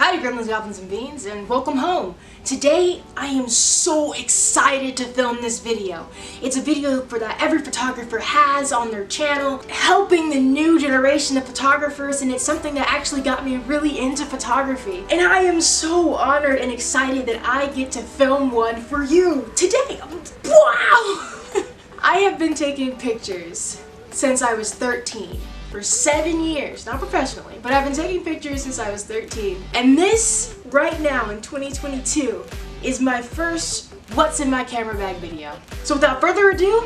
Howdy gremlins, goblins, and beans, and welcome home! Today, I am so excited to film this video. It's a video that every photographer has on their channel, helping the new generation of photographers, and it's something that actually got me really into photography. And I am so honored and excited that I get to film one for you today. Wow! I have been taking pictures since I was 13. For 7 years, not professionally, but I've been taking pictures since I was 13. And this, right now in 2022, is my first what's in my camera bag video. So without further ado,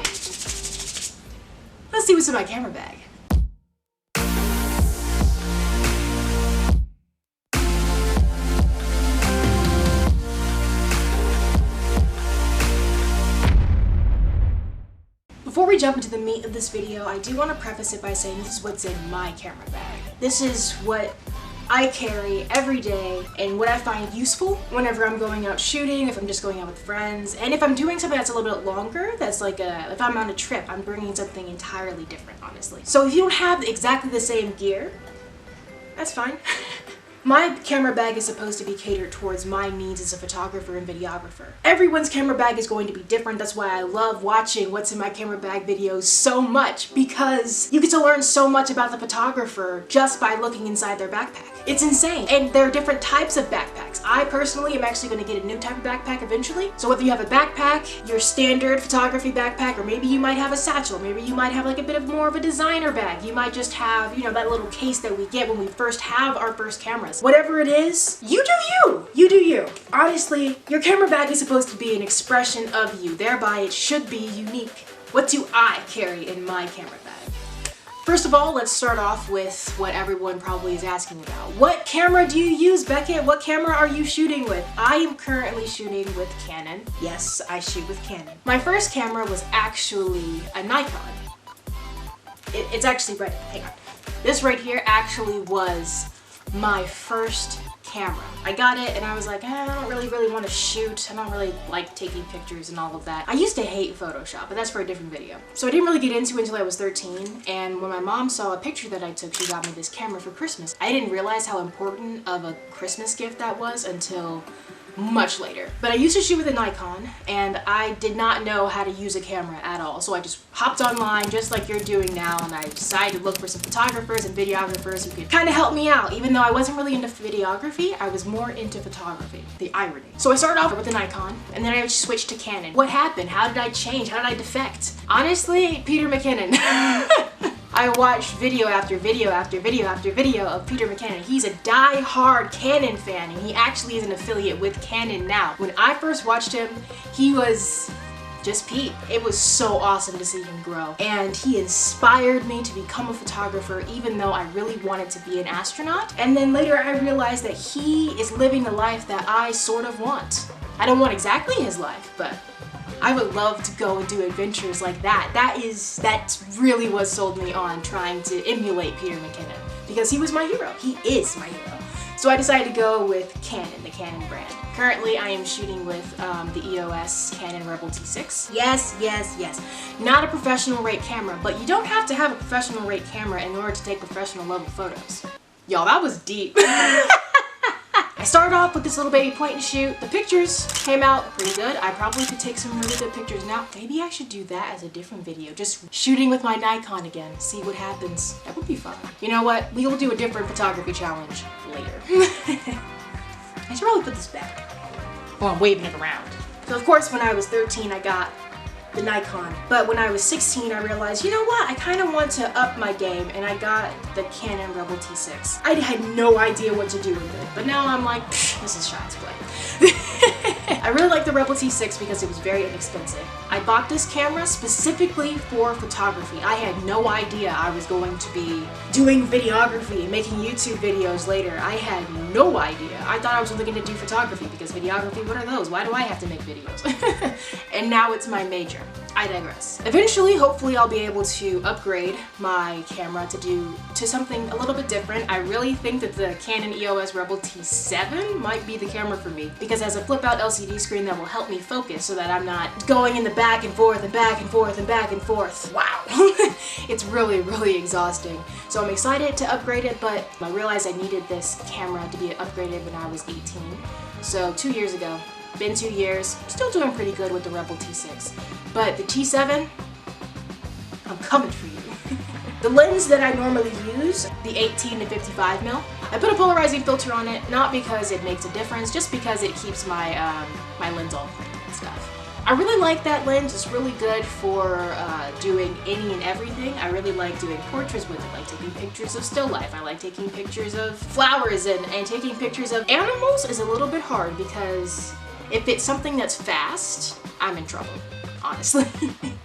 let's see what's in my camera bag. Before we jump into the meat of this video, I do want to preface it by saying this is what's in my camera bag. This is what I carry every day and what I find useful whenever I'm going out shooting, if I'm just going out with friends, and if I'm doing something that's a little bit longer, that's like if I'm on a trip, I'm bringing something entirely different, honestly. So if you don't have exactly the same gear, that's fine. My camera bag is supposed to be catered towards my needs as a photographer and videographer. Everyone's camera bag is going to be different. That's why I love watching what's in my camera bag videos so much, because you get to learn so much about the photographer just by looking inside their backpack. It's insane. And there are different types of backpacks. I personally am actually going to get a new type of backpack eventually. So whether you have a backpack, your standard photography backpack, or maybe you might have a satchel, maybe you might have like a bit of more of a designer bag. You might just have, you know, that little case that we get when we first have our first cameras. Whatever it is, you do you. You do you. Honestly, your camera bag is supposed to be an expression of you. Thereby, it should be unique. What do I carry in my camera bag? First of all, let's start off with what everyone probably is asking about. What camera do you use, Beckett? What camera are you shooting with? I am currently shooting with Canon. Yes, I shoot with Canon. My first camera was actually a Nikon. It's actually right, hang on. This right here actually was my first camera. I got it and I was like, I don't really want to shoot. I don't really like taking pictures and all of that. I used to hate Photoshop, but that's for a different video. So I didn't really get into it until I was 13, and when my mom saw a picture that I took, she got me this camera for Christmas. I didn't realize how important of a Christmas gift that was until much later. But I used to shoot with a Nikon, and I did not know how to use a camera at all. So I just hopped online just like you're doing now, and I decided to look for some photographers and videographers who could kind of help me out. Even though I wasn't really into videography, I was more into photography. The irony. So I started off with a Nikon, and then I switched to Canon. What happened? How did I change? How did I defect? Honestly, Peter McKinnon. I watched video after video after video after video of Peter McKinnon. He's a die-hard Canon fan, and he actually is an affiliate with Canon now. When I first watched him, he was just Pete. It was so awesome to see him grow. And he inspired me to become a photographer, even though I really wanted to be an astronaut. And then later I realized that he is living the life that I sort of want. I don't want exactly his life, but I would love to go and do adventures like that. That's really what sold me on trying to emulate Peter McKinnon, because he was my hero. He is my hero. So I decided to go with Canon, the Canon brand. Currently, I am shooting with the EOS Canon Rebel T6. Yes, yes, yes. Not a professional rate camera, but you don't have to have a professional rate camera in order to take professional level photos. Y'all, that was deep. I started off with this little baby point and shoot. The pictures came out pretty good. I probably could take some really good pictures now. Maybe I should do that as a different video. Just shooting with my Nikon again. See what happens. That would be fun. You know what? We will do a different photography challenge later. I should probably put this back. Well, I'm waving it around. So of course, when I was 13, I got the Nikon. But when I was 16, I realized, you know what? I kind of want to up my game, and I got the Canon Rebel T6. I had no idea what to do with it, but now I'm like, this is child's play. I really like the Rebel T6 because it was very inexpensive. I bought this camera specifically for photography. I had no idea I was going to be doing videography and making YouTube videos later. I had no idea. I thought I was only going to do photography because videography, what are those? Why do I have to make videos? And now it's my major. I digress. Eventually, hopefully I'll be able to upgrade my camera to something a little bit different. I really think that the Canon EOS Rebel T7 might be the camera for me because it has a flip out LCD screen that will help me focus so that I'm not going in the back and forth and back and forth and back and forth. Wow. It's really, really exhausting. So I'm excited to upgrade it, but I realized I needed this camera to be upgraded when I was 18. So 2 years ago. Been 2 years, still doing pretty good with the Rebel T6. But the T7, I'm coming for you. The lens that I normally use, the 18 to 55 mil, I put a polarizing filter on it, not because it makes a difference, just because it keeps my my lens all clean and stuff. I really like that lens. It's really good for doing any and everything. I really like doing portraits with it. I like taking pictures of still life. I like taking pictures of flowers and taking pictures of animals is a little bit hard because if it's something that's fast, I'm in trouble, honestly.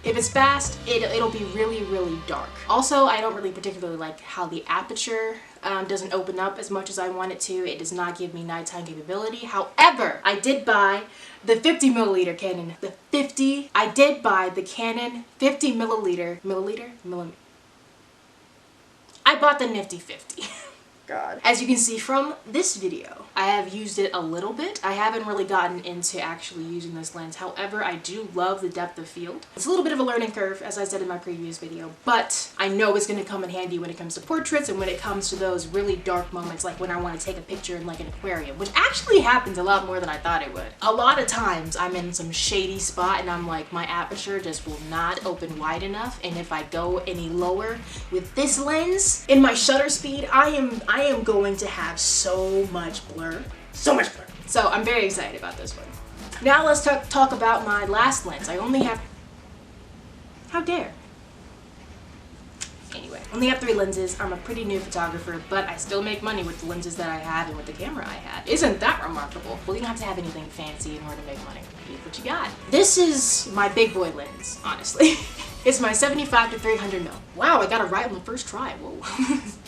If it's fast, it'll be really, really dark. Also, I don't really particularly like how the aperture doesn't open up as much as I want it to. It does not give me nighttime capability. However, I did buy the 50 milliliter Canon. I did buy the Canon 50 milliliter. I bought the nifty 50. God. As you can see from this video, I have used it a little bit. I haven't really gotten into actually using this lens. However, I do love the depth of field. It's a little bit of a learning curve, as I said in my previous video, but I know it's going to come in handy when it comes to portraits and when it comes to those really dark moments, like when I want to take a picture in like an aquarium, which actually happens a lot more than I thought it would. A lot of times I'm in some shady spot and I'm like, my aperture just will not open wide enough, and if I go any lower with this lens, in my shutter speed, I am going to have so much blur. So much blur. So I'm very excited about this one. Now let's talk about my last lens. I only have... How dare? Anyway, I only have 3 lenses. I'm a pretty new photographer, but I still make money with the lenses that I have and with the camera I had. Isn't that remarkable? Well, you don't have to have anything fancy in order to make money. Use what you got. This is my big boy lens, honestly. It's my 75 to 300 mil. Wow, I got it right on the first try. Whoa.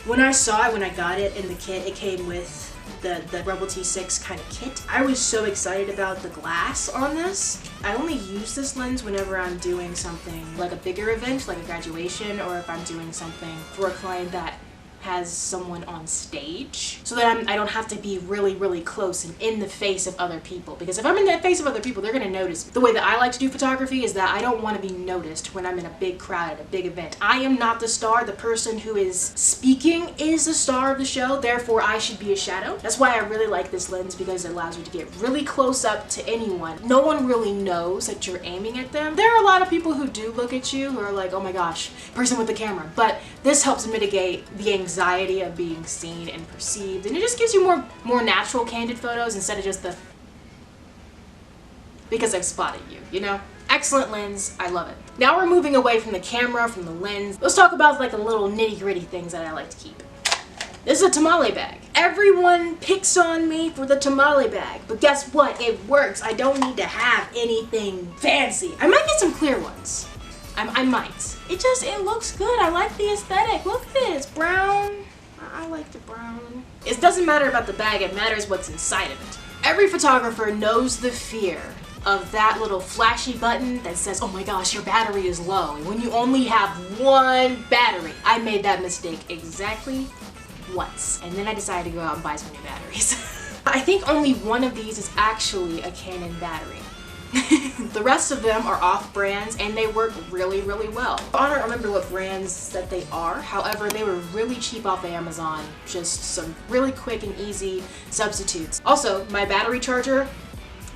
When I saw it, when I got it in the kit, it came with the Rebel T6 kind of kit. I was so excited about the glass on this. I only use this lens whenever I'm doing something like a bigger event, like a graduation, or if I'm doing something for a client that has someone on stage, so that I don't have to be really, really close and in the face of other people. Because if I'm in the face of other people, they're gonna notice. The way that I like to do photography is that I don't want to be noticed when I'm in a big crowd at a big event. I am not the star. The person who is speaking is the star of the show, therefore I should be a shadow. That's why I really like this lens, because it allows you to get really close up to anyone. No one really knows that you're aiming at them. There are a lot of people who do look at you who are like, oh my gosh, person with the camera, but this helps mitigate the anxiety of being seen and perceived, and it just gives you more natural, candid photos instead of just the because I've spotted you, you know? Excellent lens, I love it. Now we're moving away from the camera, from the lens. Let's talk about like the little nitty-gritty things that I like to keep. This is a tamale bag. Everyone picks on me for the tamale bag, but guess what? It works. I don't need to have anything fancy. I might get some clear ones. I might. It looks good. I like the aesthetic. Look at this, brown. I like the brown. It doesn't matter about the bag, it matters what's inside of it. Every photographer knows the fear of that little flashy button that says, oh my gosh, your battery is low, when you only have one battery. I made that mistake exactly once, and then I decided to go out and buy some new batteries. I think only one of these is actually a Canon battery. The rest of them are off brands and they work really, really well. I don't remember what brands that they are, however they were really cheap off of Amazon, just some really quick and easy substitutes. Also, my battery charger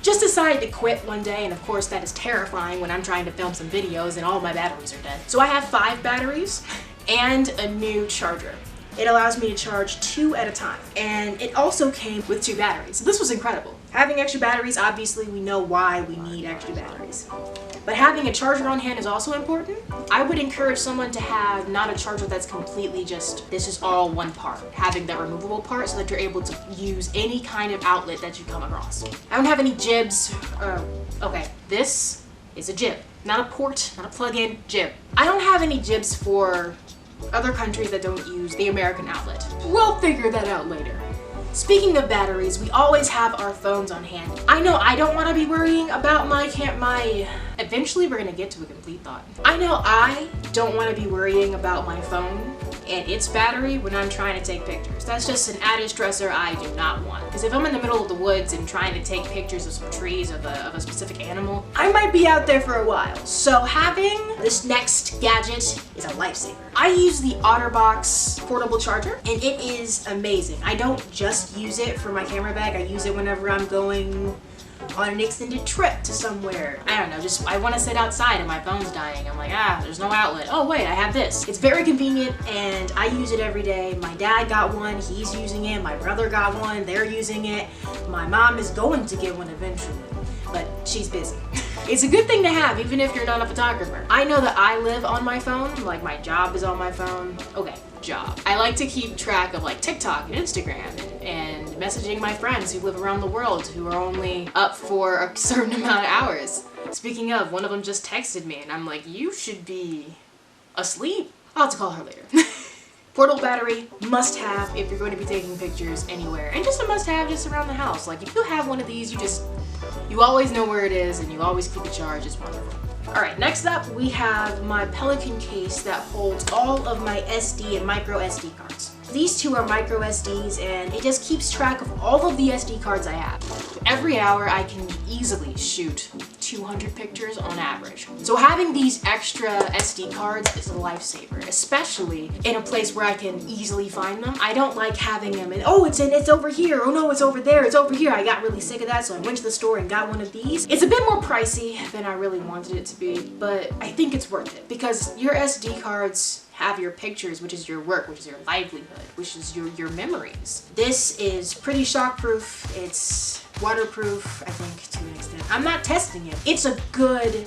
just decided to quit one day, and of course that is terrifying when I'm trying to film some videos and all my batteries are dead. So I have 5 batteries and a new charger. It allows me to charge 2 at a time, and it also came with 2 batteries. So this was incredible. Having extra batteries, obviously we know why we need extra batteries. But having a charger on hand is also important. I would encourage someone to have not a charger that's completely just, this is all one part. Having that removable part so that you're able to use any kind of outlet that you come across. I don't have any jibs. Okay, this is a jib. Not a port, not a plug-in, jib. I don't have any jibs for other countries that don't use the American outlet. We'll figure that out later. Speaking of batteries, we always have our phones on hand. I know I don't want to be worrying about eventually we're gonna get to a complete thought. I know I don't want to be worrying about my phone and its battery when I'm trying to take pictures. That's just an added stressor I do not want. Because if I'm in the middle of the woods and trying to take pictures of some trees of a specific animal, I might be out there for a while. So having this next gadget is a lifesaver. I use the Otterbox portable charger and it is amazing. I don't just use it for my camera bag, I use it whenever I'm going on an extended trip to somewhere. I don't know, just I want to sit outside and my phone's dying. I'm like, there's no outlet. Oh wait, I have this. It's very convenient and I use it every day. My dad got one, he's using it. My brother got one, they're using it. My mom is going to get one eventually, but she's busy. It's a good thing to have even if you're not a photographer. I know that I live on my phone, like my job is on my phone. Okay, job. I like to keep track of like TikTok and Instagram and messaging my friends who live around the world who are only up for a certain amount of hours. Speaking of, one of them just texted me and I'm like, you should be asleep. I'll have to call her later. Portable battery, must have if you're going to be taking pictures anywhere. And just a must have just around the house. Like if you have one of these, you always know where it is and you always keep it charged. It's wonderful. Alright, next up we have my Pelican case that holds all of my SD and micro SD cards. These two are micro SDs and it just keeps track of all of the SD cards I have. Every hour I can easily shoot 200 pictures on average. So having these extra SD cards is a lifesaver, especially in a place where I can easily find them. I don't like having them and it's over here, oh no, it's over there, it's over here. I got really sick of that, so I went to the store and got one of these. It's a bit more pricey than I really wanted it to be, but I think it's worth it because your SD cards have your pictures, which is your work, which is your livelihood, which is your memories. This is pretty shockproof. It's waterproof, I think, to an extent. I'm not testing it. It's a good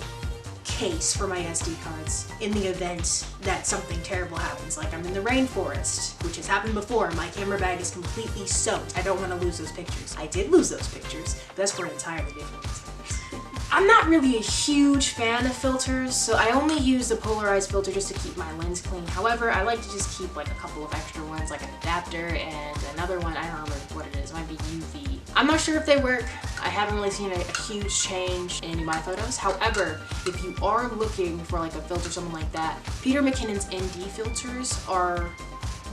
case for my SD cards in the event that something terrible happens, like I'm in the rainforest, which has happened before. My camera bag is completely soaked. I don't want to lose those pictures. I did lose those pictures, but that's for an entirely different reason. I'm not really a huge fan of filters, so I only use the polarized filter just to keep my lens clean. However, I like to just keep like a couple of extra ones, like an adapter and another one, I don't remember what it is, it might be UV. I'm not sure if they work. I haven't really seen a huge change in any of my photos. However, if you are looking for like a filter, something like that, Peter McKinnon's ND filters are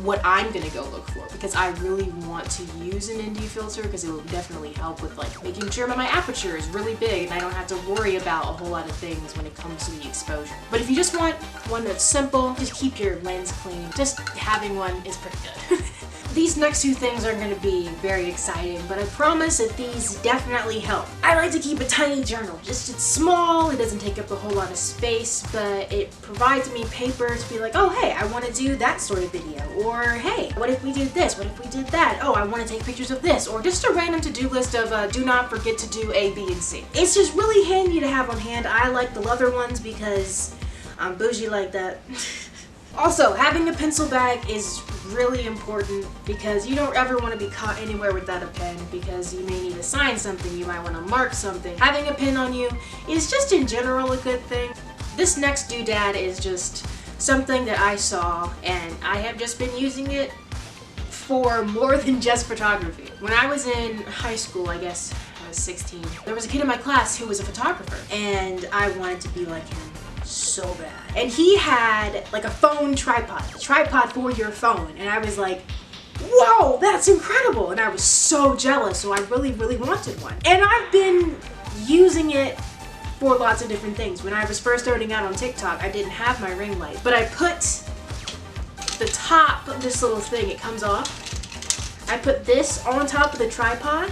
what I'm gonna go look for because I really want to use an ND filter because it will definitely help with like making sure that my aperture is really big and I don't have to worry about a whole lot of things when it comes to the exposure. But if you just want one that's simple, just keep your lens clean, just having one is pretty good. These next two things are going to be very exciting, but I promise that these definitely help. I like to keep a tiny journal. Just it's small, it doesn't take up a whole lot of space, but it provides me paper to be like, oh hey, I want to do that sort of video. Or hey, what if we did this? What if we did that? Oh, I want to take pictures of this. Or just a random to-do list of do not forget to do A, B, and C. It's just really handy to have on hand. I like the leather ones because I'm bougie like that. Also, having a pencil bag is really important because you don't ever want to be caught anywhere without a pen because you may need to sign something, you might want to mark something. Having a pen on you is just in general a good thing. This next doodad is just something that I saw and I have just been using it for more than just photography. When I was in high school, I guess I was 16, there was a kid in my class who was a photographer and I wanted to be like him so bad. And he had like a phone tripod, a tripod for your phone, and I was like, whoa, that's incredible, and I was so jealous, so I really wanted one. And I've been using it for lots of different things. When I was first starting out on TikTok, I didn't have my ring light, but I put the top of this little thing, it comes off, I put this on top of the tripod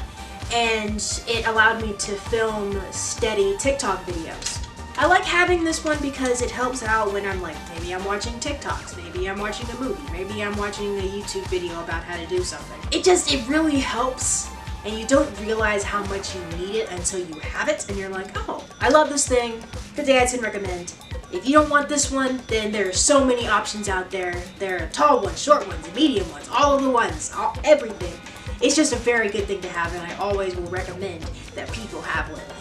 and it allowed me to film steady TikTok videos. I like having this one because it helps out when I'm like, maybe I'm watching TikToks, maybe I'm watching a movie, maybe I'm watching a YouTube video about how to do something. It really helps and you don't realize how much you need it until you have it and you're like, oh, I love this thing, good day I can recommend. If you don't want this one, then there are so many options out there. There are tall ones, short ones, medium ones, all of the ones, everything. It's just a very good thing to have and I always will recommend that people have one of these.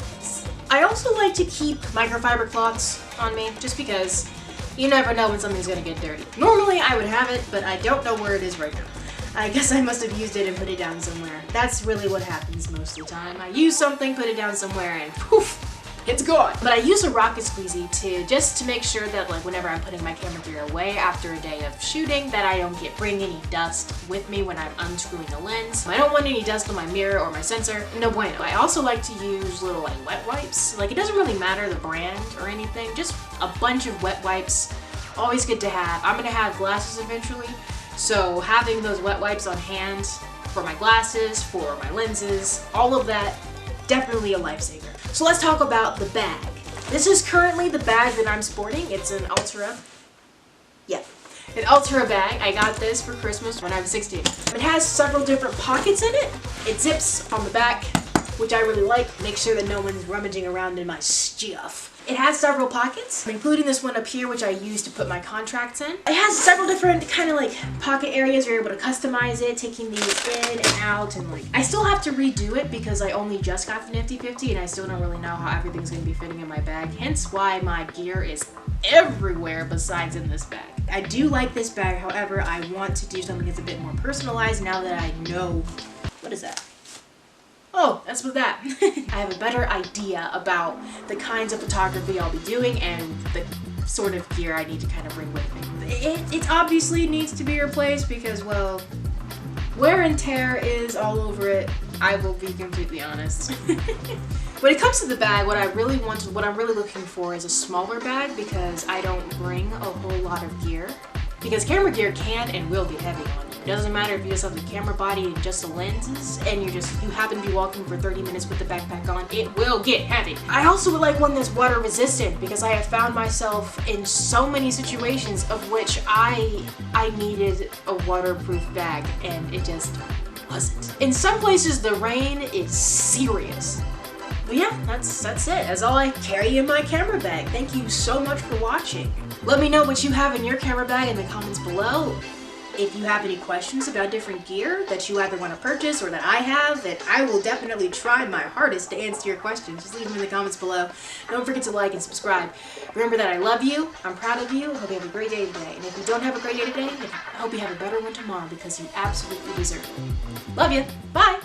I also like to keep microfiber cloths on me just because you never know when something's gonna get dirty. Normally I would have it, but I don't know where it is right now. I guess I must have used it and put it down somewhere. That's really what happens most of the time. I use something, put it down somewhere, and poof, it's gone. But I use a rocket squeezy to make sure that like whenever I'm putting my camera gear away after a day of shooting, that I don't bring any dust with me when I'm unscrewing the lens. I don't want any dust on my mirror or my sensor. No bueno. I also like to use little like wet wipes. Like it doesn't really matter the brand or anything, just a bunch of wet wipes. Always good to have. I'm gonna have glasses eventually, so having those wet wipes on hand for my glasses, for my lenses, all of that, definitely a lifesaver. So let's talk about the bag. This is currently the bag that I'm sporting. It's an Ultra. Yeah, an Ultra bag. I got this for Christmas when I was 16. It has several different pockets in it. It zips on the back, which I really like. Make sure that no one's rummaging around in my stuff. It has several pockets, including this one up here, which I use to put my contracts in. It has several different kind of like pocket areas. You're able to customize it, taking these in and out, and like, I still have to redo it because I only just got the Nifty 50 and I still don't really know how everything's gonna be fitting in my bag. Hence why my gear is everywhere besides in this bag. I do like this bag, however, I want to do something that's a bit more personalized now that I know, what is that? Oh, that's with that. I have a better idea about the kinds of photography I'll be doing and the sort of gear I need to kind of bring with me. It obviously needs to be replaced because, well, wear and tear is all over it. I will be completely honest. When it comes to the bag, what I'm really looking for is a smaller bag because I don't bring a whole lot of gear. Because camera gear can and will get heavy on you. It doesn't matter if you just have the camera body and just the lenses and you happen to be walking for 30 minutes with the backpack on, it will get heavy. I also would like one that's water resistant because I have found myself in so many situations of which I needed a waterproof bag and it just wasn't. In some places the rain is serious. But yeah, that's it. That's all I carry in my camera bag. Thank you so much for watching. Let me know what you have in your camera bag in the comments below. If you have any questions about different gear that you either want to purchase or that I have, that I will definitely try my hardest to answer your questions. Just leave them in the comments below. Don't forget to like and subscribe. Remember that I love you, I'm proud of you, I hope you have a great day today. And if you don't have a great day today, I hope you have a better one tomorrow because you absolutely deserve it. Love you. Bye.